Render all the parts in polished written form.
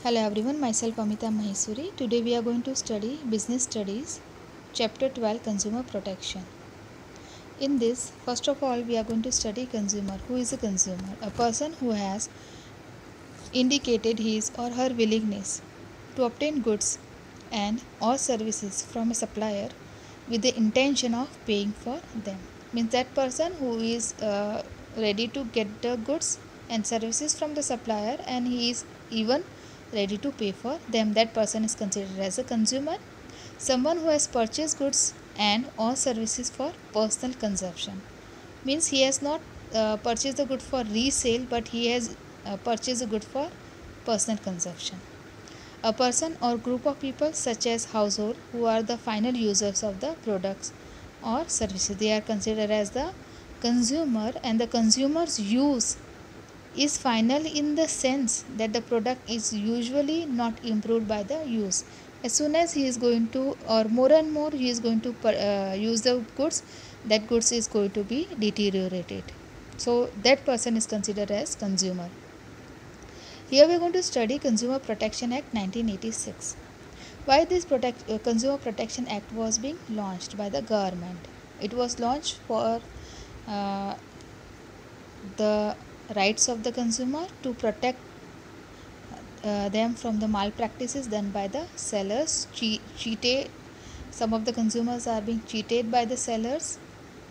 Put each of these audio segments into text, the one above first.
Hello everyone, myself Amita Maheswari. Today we are going to study Business Studies, Chapter 12 Consumer Protection. In this, first of all, we are going to study consumer. Who is a consumer? A person who has indicated his or her willingness to obtain goods and or services from a supplier with the intention of paying for them. Means that person who is ready to get the goods and services from the supplier and he is even ready to pay for them, that person is considered as a consumer. Someone who has purchased goods and or services for personal consumption, means he has not purchased the good for resale, but he has purchased the good for personal consumption. A person or group of people such as household who are the final users of the products or services, they are considered as the consumer, and the consumer's use is final in the sense that the product is usually not improved by the use. As soon as he is going to, or more and more he is going to use the goods, that goods is going to be deteriorated. So that person is considered as consumer. Here we are going to study Consumer Protection Act 1986. Why this Consumer Protection Act was being launched by the government? It was launched for uh, the rights of the consumer, to protect them from the malpractices done by the sellers. Cheated, some of the consumers are being cheated by the sellers.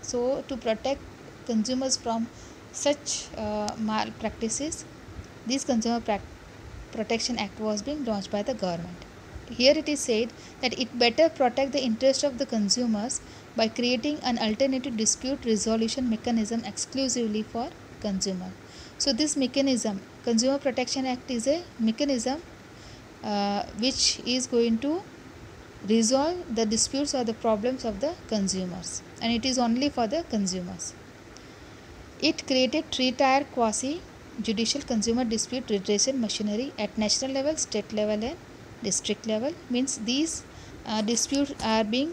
So to protect consumers from such malpractices, this Protection Act was being launched by the government. Here it is said that it better protect the interest of the consumers by creating an alternative dispute resolution mechanism exclusively for consumer. So this mechanism, Consumer Protection Act, is a mechanism which is going to resolve the disputes or the problems of the consumers, and it is only for the consumers. It created three-tier quasi-judicial consumer dispute redressal machinery at national level, state level and district level. Means these disputes are being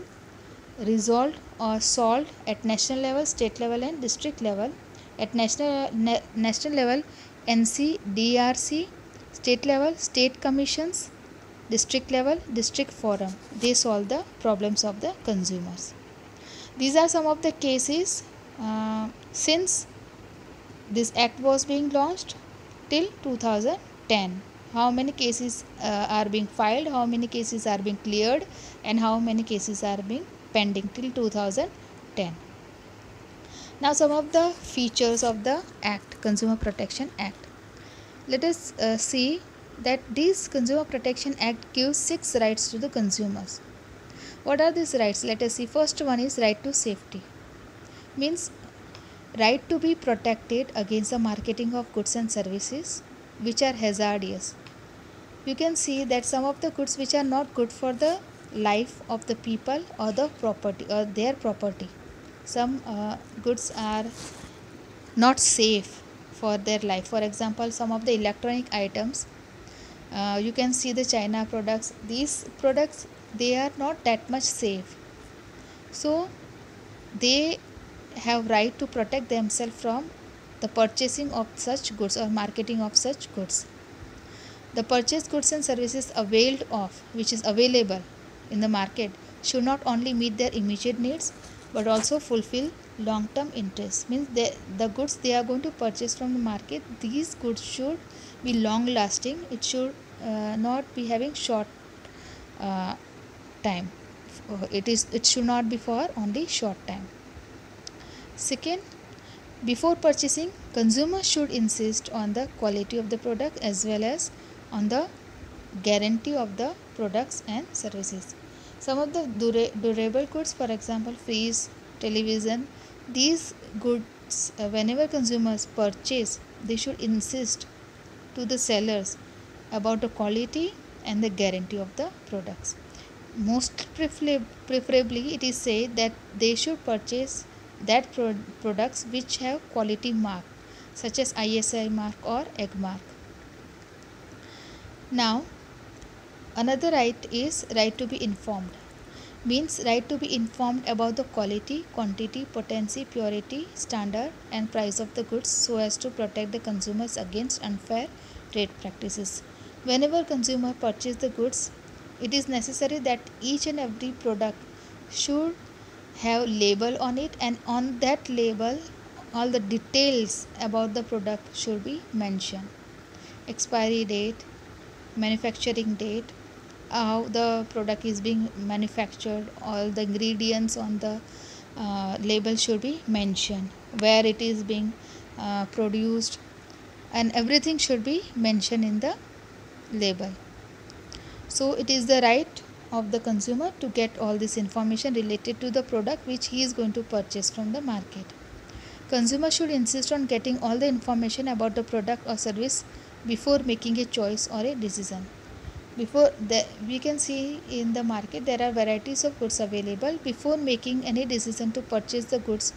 resolved or solved at national level, state level and district level. At national level, NCDRC, state level, state commissions, district level, district forum, they solve the problems of the consumers. These are some of the cases since this act was being launched till 2010. How many cases are being filed, how many cases are being cleared, and how many cases are being pending till 2010. Now some of the features of the act, Consumer Protection Act. Let us see that this Consumer Protection Act gives 6 rights to the consumers. What are these rights? Let us see. First one is right to safety. Means right to be protected against the marketing of goods and services which are hazardous. You can see that some of the goods which are not good for the life of the people or the property or their property. Some goods are not safe for their life. For example, some of the electronic items, you can see the China products. These products, they are not that much safe. So they have right to protect themselves from the purchasing of such goods or marketing of such goods. The purchased goods and services availed of, which is available in the market, should not only meet their immediate needs but also fulfill long term interests. Means the goods they are going to purchase from the market, these goods should be long lasting. It should not be having short time. It should not be for only short time. Second, before purchasing, consumers should insist on the quality of the product as well as on the guarantee of the products and services. Some of the durable goods, for example, fridge, television, these goods, whenever consumers purchase, they should insist to the sellers about the quality and the guarantee of the products. Most preferably, it is said that they should purchase that products which have quality mark, such as ISI mark or egg mark. Now another right is right to be informed. Means right to be informed about the quality, quantity, potency, purity, standard and price of the goods so as to protect the consumers against unfair trade practices. Whenever consumer purchase the goods, it is necessary that each and every product should have label on it, and on that label all the details about the product should be mentioned. Expiry date, manufacturing date, how the product is being manufactured, all the ingredients on the label should be mentioned, where it is being produced, and everything should be mentioned in the label. So it is the right of the consumer to get all this information related to the product which he is going to purchase from the market. Consumer should insist on getting all the information about the product or service before making a choice or a decision. We can see in the market there are varieties of goods available. Before making any decision to purchase the goods,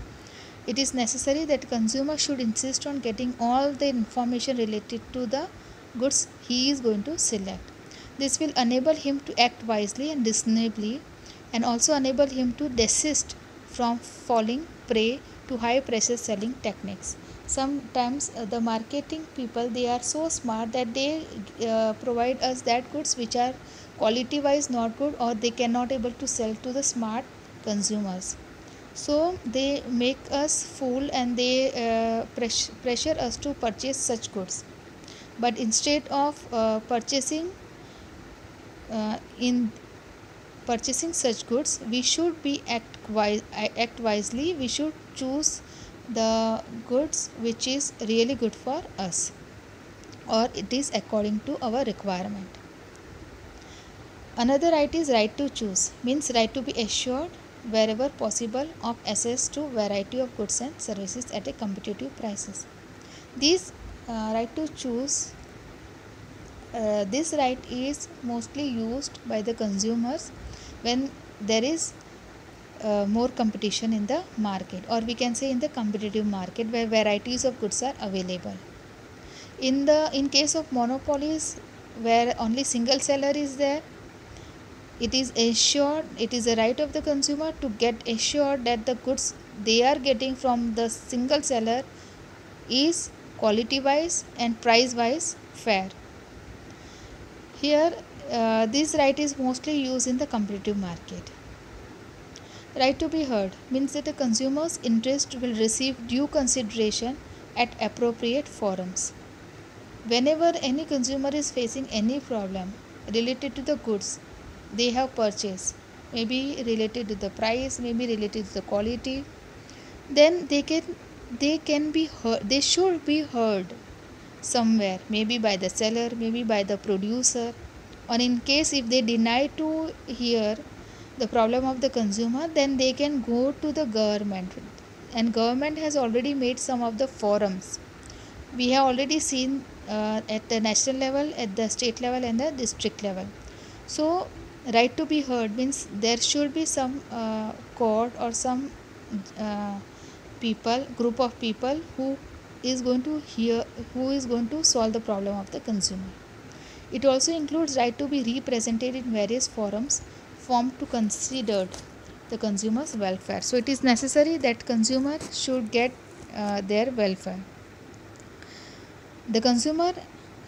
it is necessary that consumer should insist on getting all the information related to the goods he is going to select. This will enable him to act wisely and reasonably, and also enable him to desist from falling prey to high pressure selling techniques. Sometimes the marketing people, they are so smart that they provide us that goods which are quality wise not good, or they cannot able to sell to the smart consumers. So they make us fool, and they pressure us to purchase such goods. But instead of in purchasing such goods, we should be act wisely. We should choose the goods which is really good for us, or it is according to our requirement. Another right is right to choose, means right to be assured wherever possible of access to variety of goods and services at a competitive prices. This right to choose, this right is mostly used by the consumers when there is more competition in the market, or we can say in the competitive market where varieties of goods are available. In case of monopolies, where only single seller is there, it is a right of the consumer to get assured that the goods they are getting from the single seller is quality wise and price wise fair. Here this right is mostly used in the competitive market. Right to be heard means that a consumer's interest will receive due consideration at appropriate forums. Whenever any consumer is facing any problem related to the goods they have purchased, maybe related to the price, maybe related to the quality, then they can be heard, they should be heard somewhere, maybe by the seller, maybe by the producer, or in case if they deny to hear the problem of the consumer, then they can go to the government, and government has already made some of the forums. We have already seen at the national level, at the state level, and the district level. So right to be heard means there should be some court or some group of people who is going to hear, who is going to solve the problem of the consumer. It also includes right to be represented in various forums formed to consider the consumer's welfare. So it is necessary that consumer should get their welfare. The consumer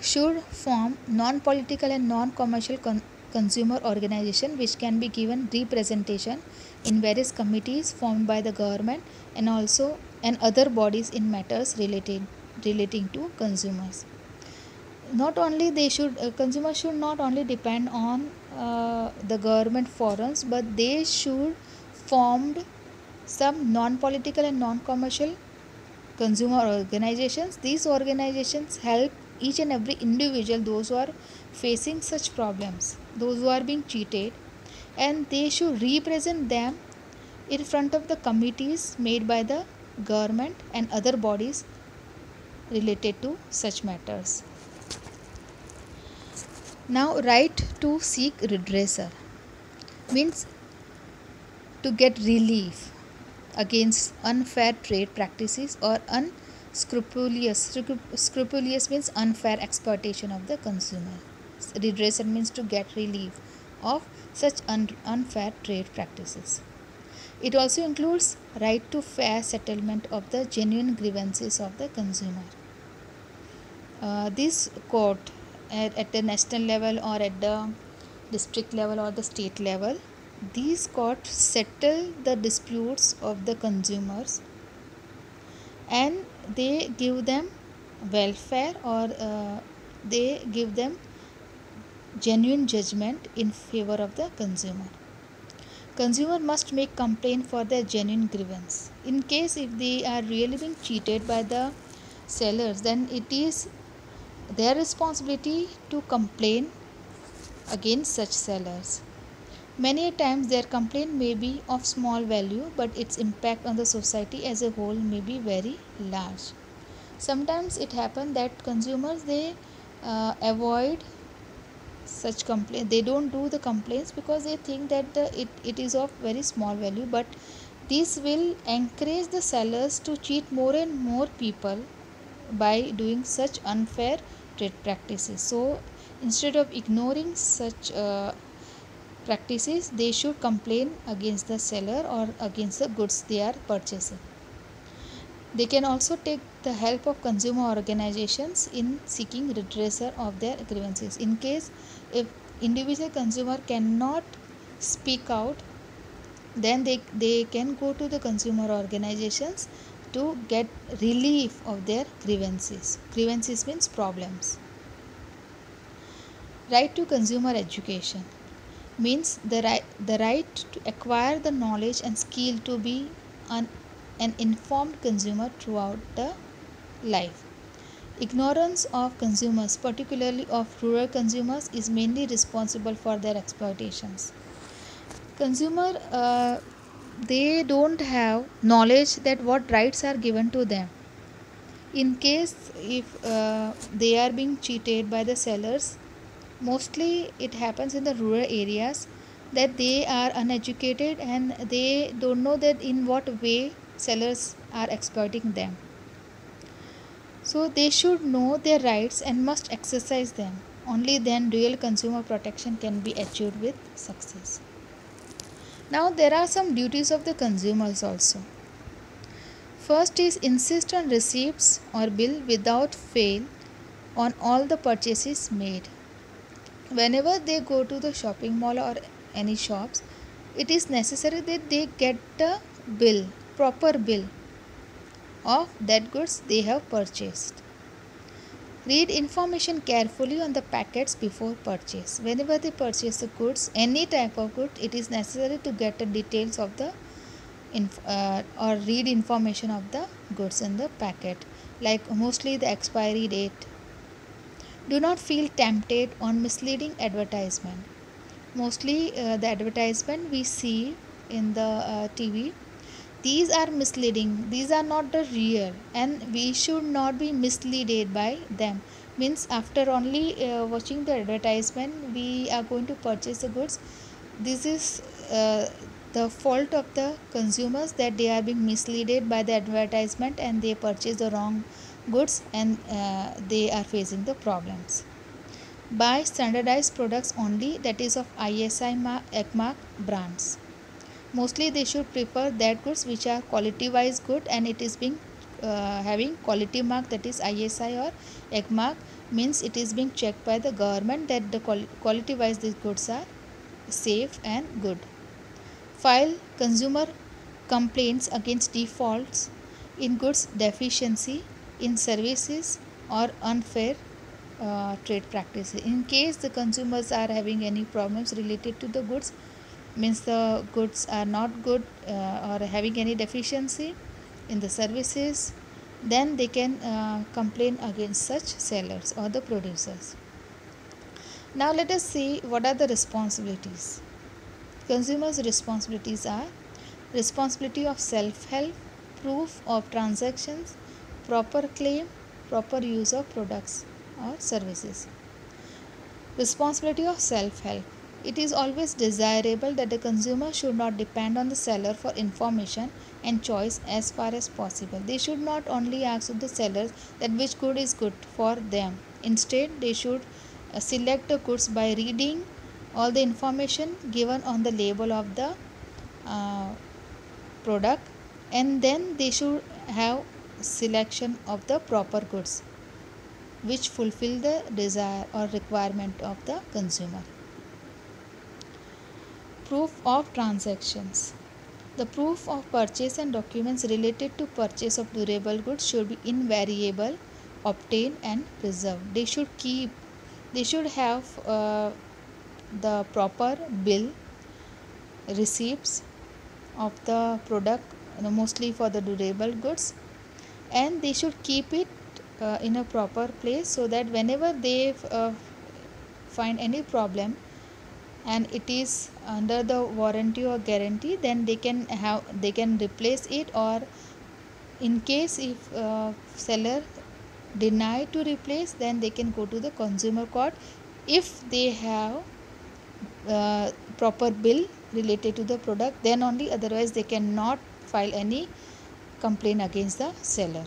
should form non-political and non-commercial consumer organization which can be given representation in various committees formed by the government and also and other bodies in matters relating to consumers. Not only they should consumers should not only depend on the government forums, but they should formed some non-political and non-commercial consumer organizations. These organizations help each and every individual, those who are facing such problems, those who are being cheated, and they should represent them in front of the committees made by the government and other bodies related to such matters. Now, right to seek redressal means to get relief against unfair trade practices or scrupulous means unfair exploitation of the consumer. Redressal means to get relief of such unfair trade practices. It also includes right to fair settlement of the genuine grievances of the consumer. This court at the national level or at the district level or the state level. These courts settle the disputes of the consumers, and they give them welfare, or they give them genuine judgment in favor of the consumer. Consumer must make complaint for their genuine grievance. In case if they are really being cheated by the sellers, then it is their responsibility to complain against such sellers. Many times their complaint may be of small value, but its impact on the society as a whole may be very large. Sometimes it happens that consumers, they avoid such complaint, they don't do the complaints because they think that it is of very small value, but this will encourage the sellers to cheat more and more people by doing such unfair trade practices. So instead of ignoring such practices, they should complain against the seller or against the goods they are purchasing. They can also take the help of consumer organizations in seeking redressal of their grievances. In case if individual consumer cannot speak out, then they can go to the consumer organizations to get relief of their grievances. Grievances means problems. Right to consumer education means the right to acquire the knowledge and skill to be an informed consumer throughout the life. Ignorance of consumers, particularly of rural consumers, is mainly responsible for their exploitations. Consumer, they don't have knowledge that what rights are given to them. In case if they are being cheated by the sellers, mostly it happens in the rural areas, that they are uneducated and they don't know that in what way sellers are exploiting them. So they should know their rights and must exercise them. Only then real consumer protection can be achieved with success. Now there are some duties of the consumers also. First is insist on receipts or bill without fail on all the purchases made. Whenever they go to the shopping mall or any shops, it is necessary that they get the bill, proper bill of that goods they have purchased. Read information carefully on the packets before purchase. Whenever they purchase the goods, any type of good, it is necessary to get the details of the or read information of the goods in the packet, like mostly the expiry date. Do not feel tempted on misleading advertisement. Mostly the advertisement we see in the TV, these are misleading, these are not the real, and we should not be misled by them. Means after only watching the advertisement we are going to purchase the goods. This is the fault of the consumers, that they are being misled by the advertisement and they purchase the wrong goods, and they are facing the problems. Buy standardized products only, that is of ISI mark brands. Mostly they should prefer that goods which are quality wise good and it is being having quality mark, that is ISI or EC mark, means it is being checked by the government that the quality wise these goods are safe and good. File consumer complaints against defaults in goods, deficiency in services or unfair trade practices. In case the consumers are having any problems related to the goods, means the goods are not good or having any deficiency in the services, then they can complain against such sellers or the producers. Now let us see what are the responsibilities. Consumers' responsibilities are responsibility of self-help, proof of transactions, proper claim, proper use of products or services. Responsibility of self-help. It is always desirable that the consumer should not depend on the seller for information and choice as far as possible. They should not only ask the sellers that which good is good for them. Instead, they should select the goods by reading all the information given on the label of the product, and then they should have selection of the proper goods. which fulfill the desire or requirement of the consumer. Proof of transactions. The proof of purchase and documents related to purchase of durable goods should be invariable, obtained and preserved. They should have the proper bill, receipts of the product, mostly for the durable goods, and they should keep it in a proper place, so that whenever they find any problem and it is under the warranty or guarantee, then they can replace it, or in case if seller deny to replace, then they can go to the consumer court if they have proper bill related to the product, then only, otherwise they cannot file any complaint against the seller.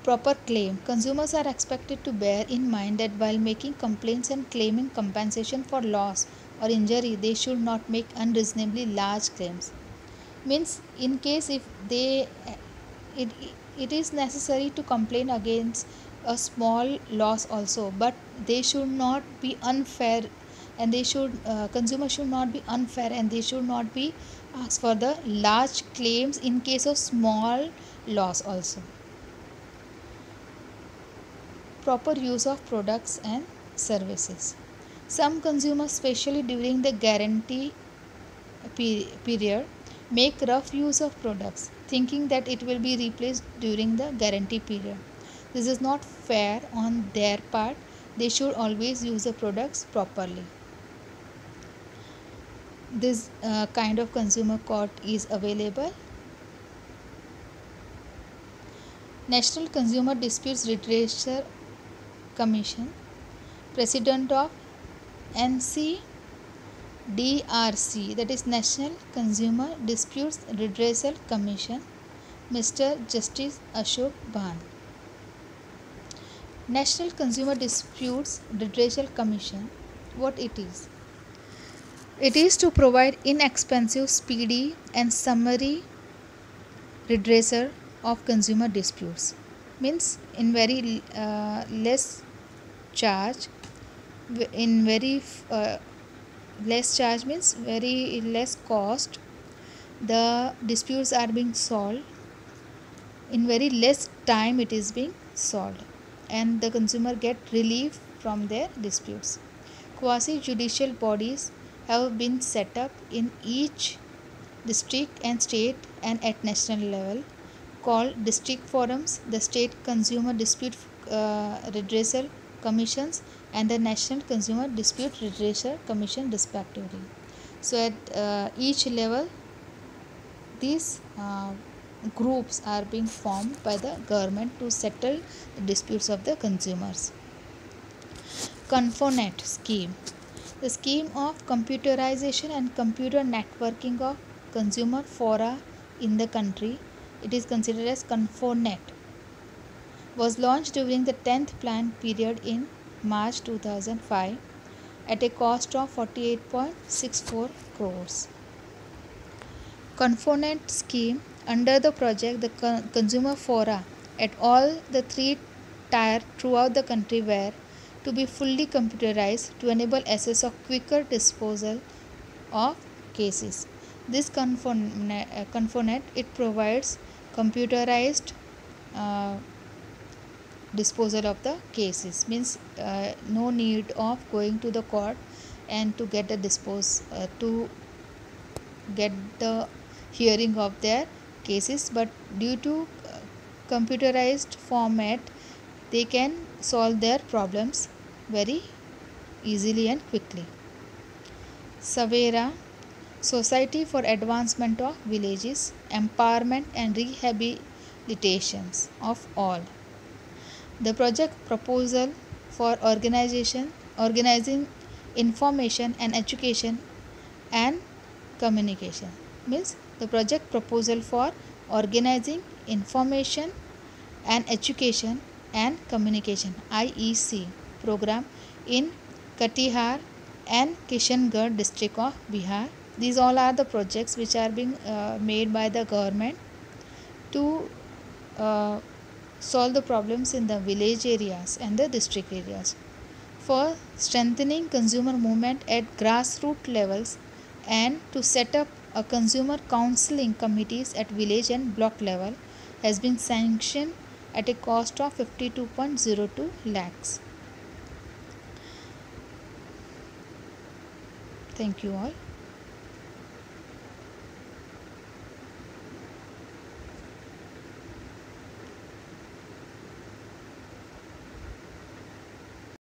Proper claim. Consumers are expected to bear in mind that while making complaints and claiming compensation for loss or injury, they should not make unreasonably large claims. Means in case if it is necessary to complain against a small loss also, but they should not be unfair, and consumer should not be unfair, and they should not be asked for the large claims in case of small loss also. Proper use of products and services. Some consumers, especially during the guarantee period, make rough use of products, thinking that it will be replaced during the guarantee period. This is not fair on their part. They should always use the products properly. This kind of consumer court is available. National Consumer Disputes Redressal Commission, President of NCDRC, that is National Consumer Disputes Redressal Commission, Mr. Justice Ashok Bhan. National Consumer Disputes Redressal Commission, what it is? It is to provide inexpensive, speedy and summary redressal of consumer disputes. Means in very less charge, in very less charge means very less cost, the disputes are being solved. In very less time it is being solved, and the consumer get relief from their disputes. Quasi judicial bodies have been set up in each district and state and at national level, called district forums, the state consumer dispute redressal commissions, and the national consumer dispute redressal commission respectively. So at each level, these groups are being formed by the government to settle the disputes of the consumers. Confonet scheme. The scheme of computerization and computer networking of consumer fora in the country, it is considered as Confonet, was launched during the 10th plan period in March 2005 at a cost of 48.64 crores. Confonet scheme. Under the project, the consumer fora at all the 3 tiers throughout the country were to be fully computerized to enable access of quicker disposal of cases. This Confonet, it provides computerized disposal of the cases. Means no need of going to the court and to get to get the hearing of their cases, but due to computerized format, they can solve their problems very easily and quickly. Savera, Society for Advancement of Villages, Empowerment and Rehabilitations of All. The project proposal for organizing information and education and communication. Means the project proposal for organizing information and education and communication IEC program in Katihar and Kishangarh district of Bihar. These all are the projects which are being made by the government to solve the problems in the village areas and the district areas. For strengthening consumer movement at grassroots levels and to set up a consumer counseling committees at village and block level has been sanctioned at a cost of 52.02 lakhs. Thank you all.